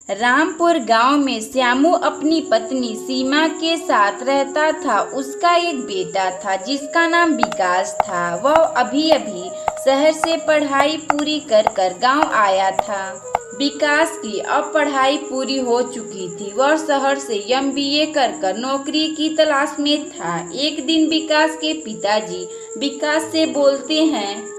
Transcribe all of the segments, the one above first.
रामपुर गांव में श्यामू अपनी पत्नी सीमा के साथ रहता था। उसका एक बेटा था जिसका नाम विकास था। वह अभी अभी शहर से पढ़ाई पूरी कर कर गांव आया था। विकास की अब पढ़ाई पूरी हो चुकी थी। वह शहर से एमबीए कर कर नौकरी की तलाश में था। एक दिन विकास के पिताजी विकास से बोलते हैं,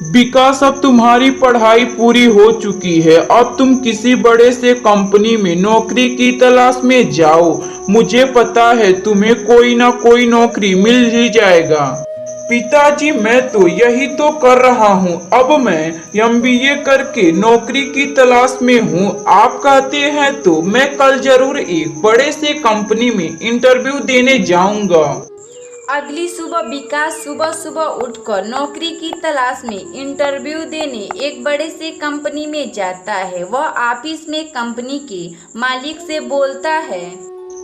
विकास, अब तुम्हारी पढ़ाई पूरी हो चुकी है। अब तुम किसी बड़े से कंपनी में नौकरी की तलाश में जाओ। मुझे पता है तुम्हें कोई ना कोई नौकरी मिल ही जाएगा। पिताजी, मैं तो यही तो कर रहा हूँ। अब मैं एमबीए करके नौकरी की तलाश में हूँ। आप कहते हैं तो मैं कल जरूर एक बड़े से कंपनी में इंटरव्यू देने जाऊंगा। अगली सुबह विकास सुबह सुबह उठकर नौकरी की तलाश में इंटरव्यू देने एक बड़े से कंपनी में जाता है। वह ऑफिस में कंपनी के मालिक से बोलता है,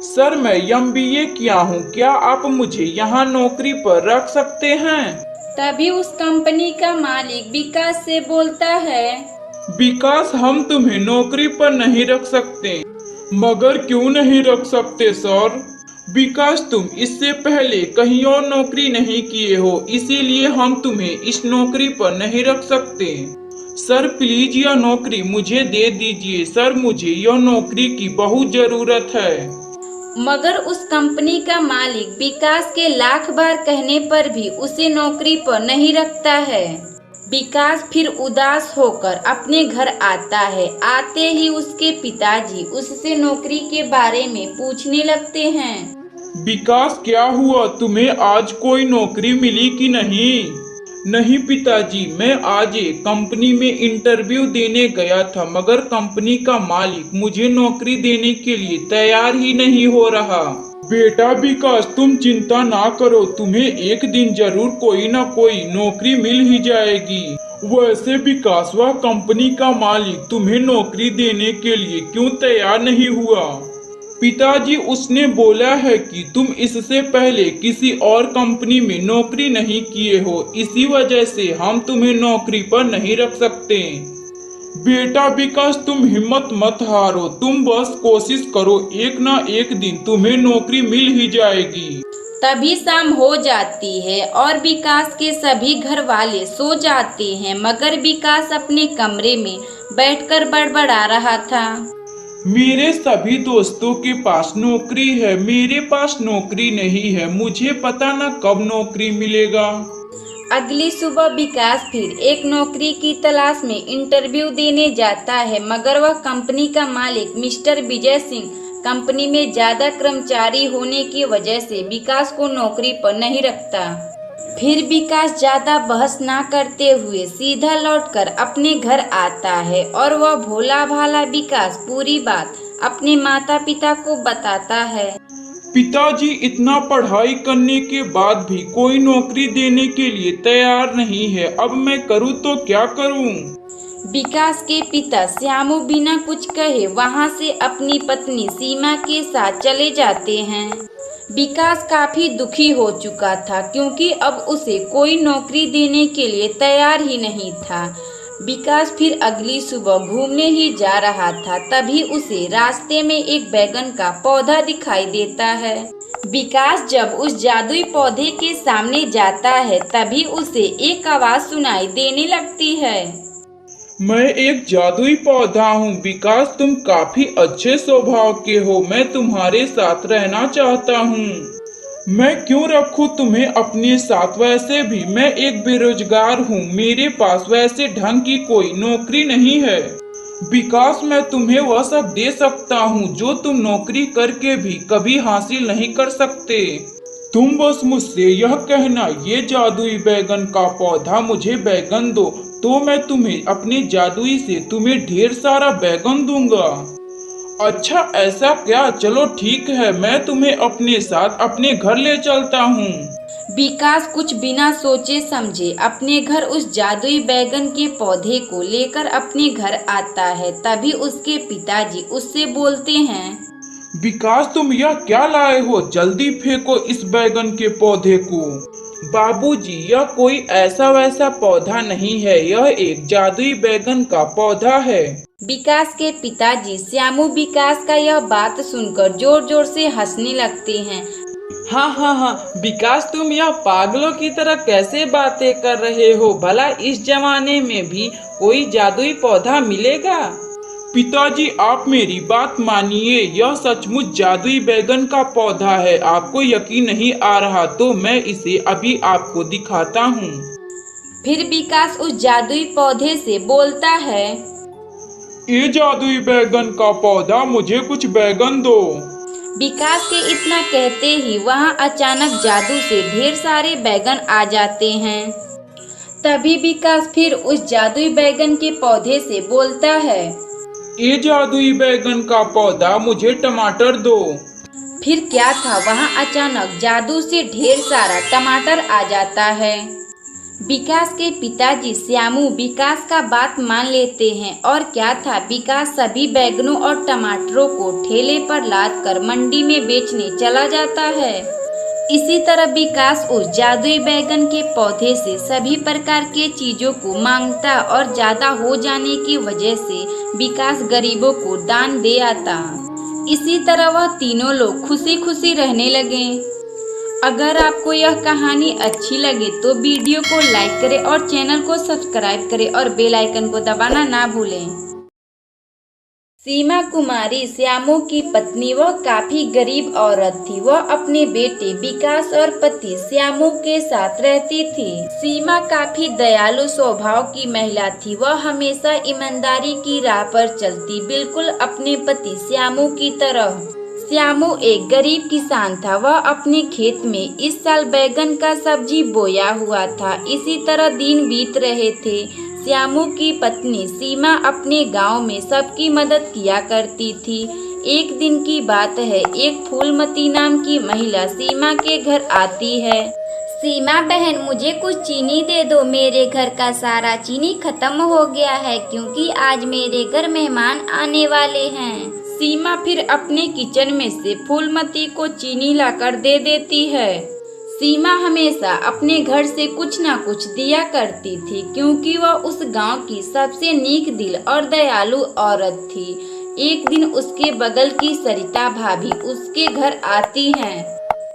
सर, मैं एमबीए किया हूँ। क्या आप मुझे यहाँ नौकरी पर रख सकते हैं? तभी उस कंपनी का मालिक विकास से बोलता है, विकास, हम तुम्हें नौकरी पर नहीं रख सकते। मगर क्यों नहीं रख सकते सर? विकास, तुम इससे पहले कहीं और नौकरी नहीं किए हो, इसीलिए हम तुम्हें इस नौकरी पर नहीं रख सकते। सर प्लीज यह नौकरी मुझे दे दीजिए। सर, मुझे यह नौकरी की बहुत जरूरत है। मगर उस कंपनी का मालिक विकास के लाख बार कहने पर भी उसे नौकरी पर नहीं रखता है। विकास फिर उदास होकर अपने घर आता है। आते ही उसके पिताजी उससे नौकरी के बारे में पूछने लगते हैं। विकास, क्या हुआ? तुम्हें आज कोई नौकरी मिली कि नहीं? नहीं पिताजी, मैं आज एक कंपनी में इंटरव्यू देने गया था, मगर कंपनी का मालिक मुझे नौकरी देने के लिए तैयार ही नहीं हो रहा। बेटा विकास, तुम चिंता ना करो, तुम्हें एक दिन जरूर कोई ना कोई नौकरी मिल ही जाएगी। वैसे विकास, वह कंपनी का मालिक तुम्हें नौकरी देने के लिए क्यों तैयार नहीं हुआ? पिताजी, उसने बोला है कि तुम इससे पहले किसी और कंपनी में नौकरी नहीं किए हो, इसी वजह से हम तुम्हें नौकरी पर नहीं रख सकते। बेटा विकास, तुम हिम्मत मत हारो, तुम बस कोशिश करो, एक ना एक दिन तुम्हें नौकरी मिल ही जाएगी। तभी शाम हो जाती है और विकास के सभी घर वाले सो जाते हैं, मगर विकास अपने कमरे में बैठकर बड़बड़ा रहा था। मेरे सभी दोस्तों के पास नौकरी है, मेरे पास नौकरी नहीं है। मुझे पता न कब नौकरी मिलेगा। अगली सुबह विकास फिर एक नौकरी की तलाश में इंटरव्यू देने जाता है, मगर वह कंपनी का मालिक मिस्टर विजय सिंह कंपनी में ज्यादा कर्मचारी होने की वजह से विकास को नौकरी पर नहीं रखता। फिर विकास ज्यादा बहस ना करते हुए सीधा लौटकर अपने घर आता है और वह भोला भाला विकास पूरी बात अपने माता पिता को बताता है। पिताजी, इतना पढ़ाई करने के बाद भी कोई नौकरी देने के लिए तैयार नहीं है। अब मैं करूँ तो क्या करूँ? विकास के पिता श्यामू बिना कुछ कहे वहां से अपनी पत्नी सीमा के साथ चले जाते हैं। विकास काफी दुखी हो चुका था क्योंकि अब उसे कोई नौकरी देने के लिए तैयार ही नहीं था। विकास फिर अगली सुबह घूमने ही जा रहा था, तभी उसे रास्ते में एक बैगन का पौधा दिखाई देता है। विकास जब उस जादुई पौधे के सामने जाता है, तभी उसे एक आवाज सुनाई देने लगती है। मैं एक जादुई पौधा हूँ। विकास, तुम काफी अच्छे स्वभाव के हो, मैं तुम्हारे साथ रहना चाहता हूँ। मैं क्यों रखूँ तुम्हें अपने साथ? वैसे भी मैं एक बेरोजगार हूँ, मेरे पास वैसे ढंग की कोई नौकरी नहीं है। विकास, मैं तुम्हें वह सब दे सकता हूँ जो तुम नौकरी करके भी कभी हासिल नहीं कर सकते। तुम बस मुझसे यह कहना, ये जादुई बैगन का पौधा मुझे बैगन दो, तो मैं तुम्हें अपने जादुई से तुम्हें ढेर सारा बैगन दूंगा। अच्छा, ऐसा क्या? चलो ठीक है, मैं तुम्हें अपने साथ अपने घर ले चलता हूँ। विकास कुछ बिना सोचे समझे अपने घर उस जादुई बैगन के पौधे को लेकर अपने घर आता है। तभी उसके पिताजी उससे बोलते हैं, विकास, तुम यह क्या लाए हो? जल्दी फेंको इस बैगन के पौधे को। बाबूजी, यह कोई ऐसा वैसा पौधा नहीं है, यह एक जादुई बैगन का पौधा है। विकास के पिताजी श्यामू विकास का यह बात सुनकर जोर जोर से हंसने लगते हैं। हाँ हाँ हाँ, विकास तुम यह पागलों की तरह कैसे बातें कर रहे हो? भला इस जमाने में भी कोई जादुई पौधा मिलेगा? पिताजी आप मेरी बात मानिए, यह सचमुच जादुई बैगन का पौधा है। आपको यकीन नहीं आ रहा तो मैं इसे अभी आपको दिखाता हूँ। फिर विकास उस जादुई पौधे से बोलता है, ये जादुई बैगन का पौधा, मुझे कुछ बैगन दो। विकास के इतना कहते ही वहां अचानक जादू से ढेर सारे बैगन आ जाते हैं। तभी विकास फिर उस जादुई बैगन के पौधे से बोलता है, ये जादुई बैगन का पौधा, मुझे टमाटर दो। फिर क्या था, वहां अचानक जादू से ढेर सारा टमाटर आ जाता है। विकास के पिताजी श्यामू विकास का बात मान लेते हैं और क्या था, विकास सभी बैगनों और टमाटरों को ठेले पर लाद कर मंडी में बेचने चला जाता है। इसी तरह विकास उस जादुई बैगन के पौधे से सभी प्रकार के चीजों को मांगता और ज्यादा हो जाने की वजह से विकास गरीबों को दान दे आता। इसी तरह वह तीनों लोग खुशी खुशी रहने लगे। अगर आपको यह कहानी अच्छी लगे तो वीडियो को लाइक करें और चैनल को सब्सक्राइब करें और बेल आइकन को दबाना ना भूलें। सीमा कुमारी श्यामू की पत्नी वह काफी गरीब औरत थी। वह अपने बेटे विकास और पति श्यामू के साथ रहती थी। सीमा काफी दयालु स्वभाव की महिला थी। वह हमेशा ईमानदारी की राह पर चलती, बिल्कुल अपने पति श्यामू की तरह। श्यामू एक गरीब किसान था। वह अपने खेत में इस साल बैगन का सब्जी बोया हुआ था। इसी तरह दिन बीत रहे थे। श्यामू की पत्नी सीमा अपने गांव में सबकी मदद किया करती थी। एक दिन की बात है, एक फूलमती नाम की महिला सीमा के घर आती है। सीमा बहन, मुझे कुछ चीनी दे दो, मेरे घर का सारा चीनी खत्म हो गया है क्योंकि आज मेरे घर मेहमान आने वाले हैं। सीमा फिर अपने किचन में से फूलमती को चीनी लाकर दे देती है। सीमा हमेशा अपने घर से कुछ ना कुछ दिया करती थी क्योंकि वह उस गांव की सबसे नेक दिल और दयालु औरत थी। एक दिन उसके बगल की सरिता भाभी उसके घर आती हैं।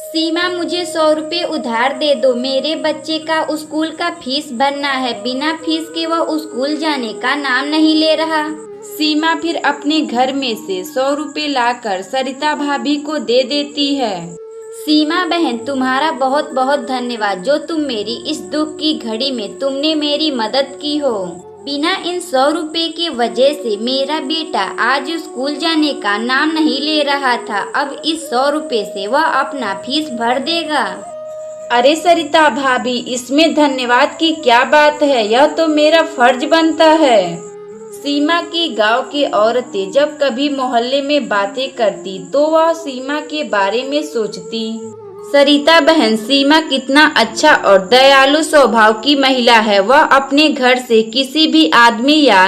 सीमा, मुझे 100 रुपए उधार दे दो, मेरे बच्चे का स्कूल का फीस भरना है। बिना फीस के वह स्कूल जाने का नाम नहीं ले रहा। सीमा फिर अपने घर में से 100 रुपए लाकर सरिता भाभी को दे देती है। सीमा बहन, तुम्हारा बहुत बहुत धन्यवाद जो तुम मेरी इस दुख की घड़ी में तुमने मेरी मदद की हो। बिना इन 100 रुपए की वजह से मेरा बेटा आज स्कूल जाने का नाम नहीं ले रहा था। अब इस 100 रुपए से वह अपना फीस भर देगा। अरे सरिता भाभी, इसमें धन्यवाद की क्या बात है, यह तो मेरा फर्ज बनता है। सीमा की गांव की औरतें जब कभी मोहल्ले में बातें करती तो वह सीमा के बारे में सोचती, सरिता बहन सीमा कितना अच्छा और दयालु स्वभाव की महिला है। वह अपने घर से किसी भी आदमी या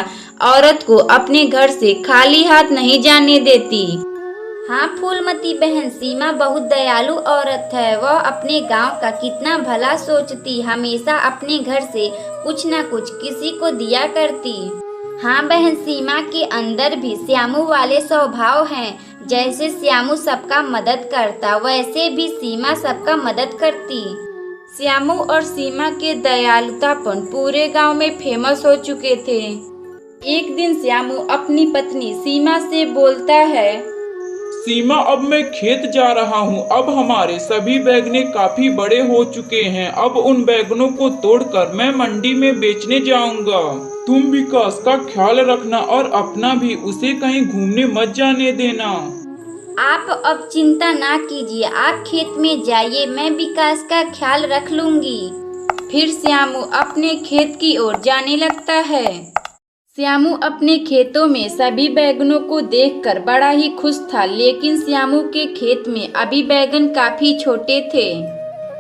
औरत को अपने घर से खाली हाथ नहीं जाने देती। हाँ फूलमती बहन, सीमा बहुत दयालु औरत है। वह अपने गांव का कितना भला सोचती, हमेशा अपने घर से कुछ न कुछ किसी को दिया करती। हाँ बहन, सीमा के अंदर भी श्यामू वाले स्वभाव हैं। जैसे श्यामू सबका मदद करता वैसे भी सीमा सबका मदद करती। श्यामू और सीमा के दयालुतापन पूरे गांव में फेमस हो चुके थे। एक दिन श्यामू अपनी पत्नी सीमा से बोलता है, सीमा, अब मैं खेत जा रहा हूँ। अब हमारे सभी बैगने काफी बड़े हो चुके हैं। अब उन बैगनों को तोड़कर मैं मंडी में बेचने जाऊंगा। तुम विकास का ख्याल रखना और अपना भी, उसे कहीं घूमने मत जाने देना। आप अब चिंता ना कीजिए, आप खेत में जाइए, मैं विकास का ख्याल रख लूंगी। फिर श्यामू अपने खेत की ओर जाने लगता है। श्यामू अपने खेतों में सभी बैगनों को देखकर बड़ा ही खुश था, लेकिन श्यामू के खेत में अभी बैगन काफी छोटे थे।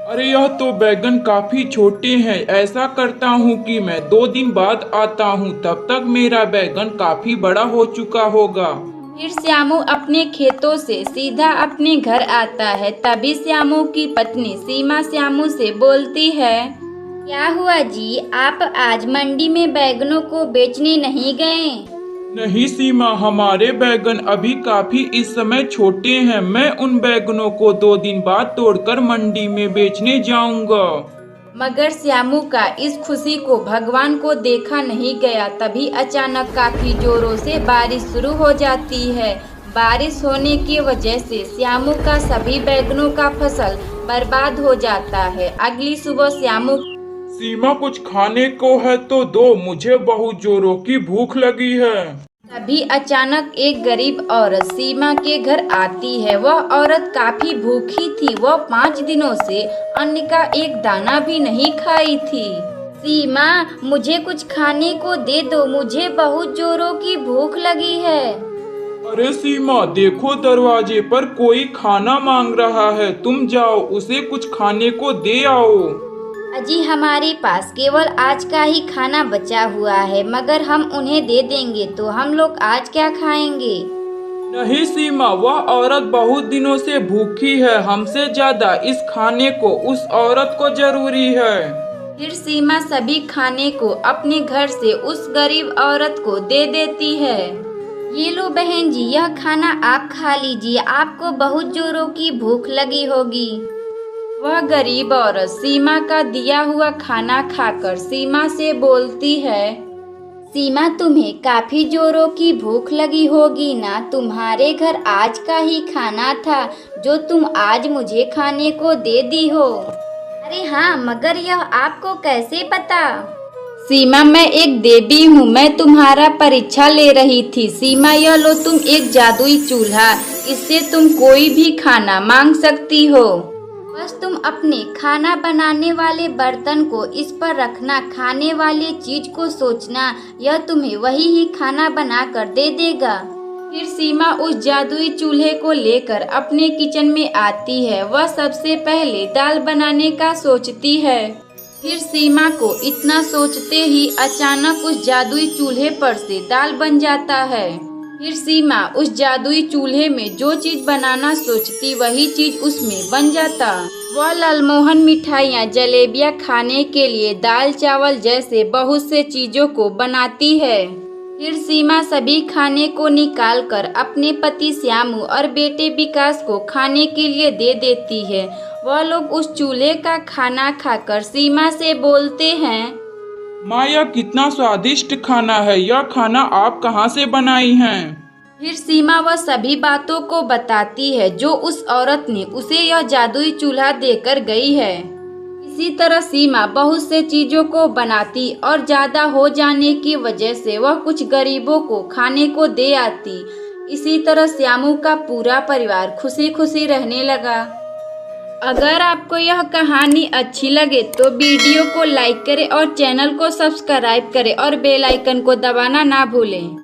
अरे यह तो बैगन काफी छोटे हैं। ऐसा करता हूँ कि मैं 2 दिन बाद आता हूँ, तब तक मेरा बैगन काफी बड़ा हो चुका होगा। फिर श्यामू अपने खेतों से सीधा अपने घर आता है। तभी श्यामू की पत्नी सीमा श्यामू से बोलती है, क्या हुआ जी, आप आज मंडी में बैगनों को बेचने नहीं गए? नहीं सीमा, हमारे बैगन अभी काफी इस समय छोटे हैं। मैं उन बैगनों को 2 दिन बाद तोड़कर मंडी में बेचने जाऊंगा। मगर श्यामू का इस खुशी को भगवान को देखा नहीं गया। तभी अचानक काफी जोरों से बारिश शुरू हो जाती है। बारिश होने की वजह से श्यामू का सभी बैगनों का फसल बर्बाद हो जाता है। अगली सुबह श्यामू सीमा, कुछ खाने को है तो दो, मुझे बहुत जोरों की भूख लगी है। तभी अचानक एक गरीब औरत सीमा के घर आती है। वह औरत काफी भूखी थी। वह 5 दिनों से अन्न का एक दाना भी नहीं खाई थी। सीमा, मुझे कुछ खाने को दे दो, मुझे बहुत जोरों की भूख लगी है। अरे सीमा, देखो दरवाजे पर कोई खाना मांग रहा है। तुम जाओ उसे कुछ खाने को दे आओ। अजी, हमारे पास केवल आज का ही खाना बचा हुआ है, मगर हम उन्हें दे देंगे तो हम लोग आज क्या खाएंगे? नहीं सीमा, वह औरत बहुत दिनों से भूखी है। हमसे ज्यादा इस खाने को उस औरत को जरूरी है। फिर सीमा सभी खाने को अपने घर से उस गरीब औरत को दे देती है। ये लो बहन जी, यह खाना आप खा लीजिए, आपको बहुत जोरों की भूख लगी होगी। वह गरीब औरत सीमा का दिया हुआ खाना खाकर सीमा से बोलती है, सीमा, तुम्हें काफी जोरों की भूख लगी होगी ना? तुम्हारे घर आज का ही खाना था जो तुम आज मुझे खाने को दे दी हो। अरे हाँ, मगर यह आपको कैसे पता? सीमा, मैं एक देवी हूँ, मैं तुम्हारा परीक्षा ले रही थी। सीमा, यह लो तुम एक जादुई चूल्हा, इससे तुम कोई भी खाना मांग सकती हो। बस तुम अपने खाना बनाने वाले बर्तन को इस पर रखना, खाने वाले चीज को सोचना, यह तुम्हें वही ही खाना बना कर दे देगा। फिर सीमा उस जादुई चूल्हे को लेकर अपने किचन में आती है। वह सबसे पहले दाल बनाने का सोचती है। फिर सीमा को इतना सोचते ही अचानक उस जादुई चूल्हे पर से दाल बन जाता है। फिर सीमा उस जादुई चूल्हे में जो चीज बनाना सोचती वही चीज उसमें बन जाता। वह लालमोहन, मिठाइयाँ, जलेबियाँ खाने के लिए दाल चावल जैसे बहुत से चीजों को बनाती है। फिर सीमा सभी खाने को निकाल कर अपने पति श्यामू और बेटे विकास को खाने के लिए दे देती है। वह लोग उस चूल्हे का खाना खाकर सीमा से बोलते हैं, माँ, यह कितना स्वादिष्ट खाना है। यह खाना आप कहाँ से बनाई हैं? फिर सीमा वह सभी बातों को बताती है जो उस औरत ने उसे यह जादुई चूल्हा देकर गई है। इसी तरह सीमा बहुत से चीजों को बनाती और ज्यादा हो जाने की वजह से वह कुछ गरीबों को खाने को दे आती। इसी तरह श्यामू का पूरा परिवार खुशी खुशी रहने लगा। अगर आपको यह कहानी अच्छी लगे तो वीडियो को लाइक करें और चैनल को सब्सक्राइब करें और बेल आइकन को दबाना ना भूलें।